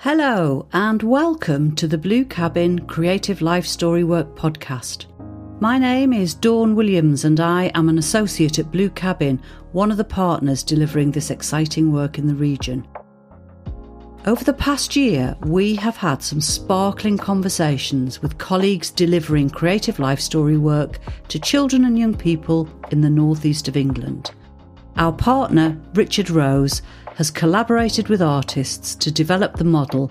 Hello and welcome to the Blue Cabin Creative Life Story Work podcast. My name is Dawn Williams and I am an associate at Blue Cabin, one of the partners delivering this exciting work in the region. Over the past year, we have had some sparkling conversations with colleagues delivering creative life story work to children and young people in the northeast of England. Our partner, Richard Rose, has collaborated with artists to develop the model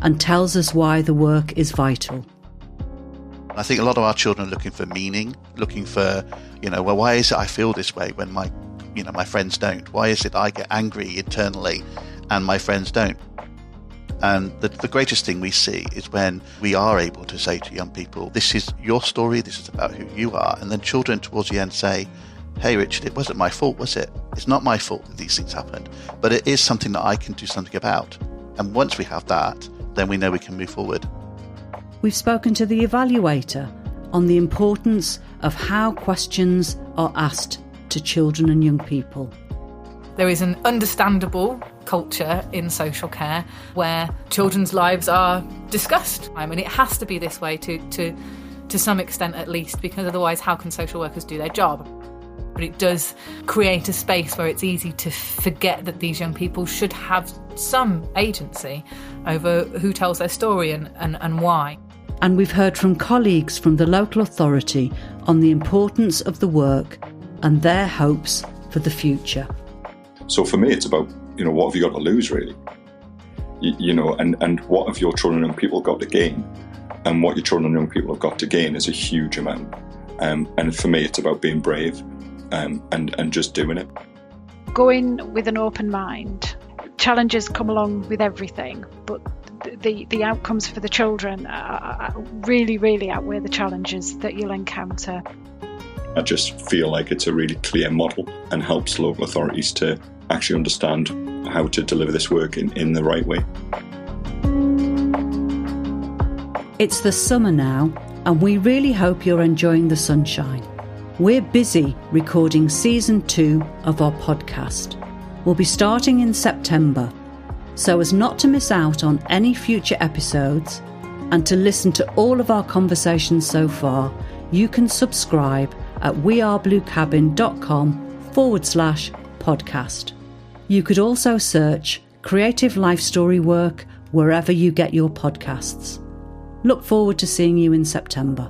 and tells us why the work is vital. I think a lot of our children are looking for meaning, looking for, why is it I feel this way when my friends don't? Why is it I get angry internally and my friends don't? And the greatest thing we see is when we are able to say to young people, this is your story, this is about who you are. And then children towards the end say, hey, Richard, it wasn't my fault, was it? It's not my fault that these things happened, but it is something that I can do something about. And once we have that, then we know we can move forward. We've spoken to the evaluator on the importance of how questions are asked to children and young people. There is an understandable culture in social care where children's lives are discussed. I mean, it has to be this way to some extent at least, because otherwise how can social workers do their job? But it does create a space where it's easy to forget that these young people should have some agency over who tells their story and why. And we've heard from colleagues from the local authority on the importance of the work and their hopes for the future. So for me, it's about, what have you got to lose, really? And what have your children and young people got to gain? And what your children and young people have got to gain is a huge amount. And for me, it's about being brave and just doing it. Go in with an open mind. Challenges come along with everything, but the outcomes for the children really, really outweigh the challenges that you'll encounter. I just feel like it's a really clear model and helps local authorities to actually understand how to deliver this work in the right way. It's the summer now, and we really hope you're enjoying the sunshine. We're busy recording season 2 of our podcast. We'll be starting in September, so as not to miss out on any future episodes and to listen to all of our conversations so far, you can subscribe at wearebluecabin.com/podcast. You could also search Creative Life Story Work wherever you get your podcasts. Look forward to seeing you in September.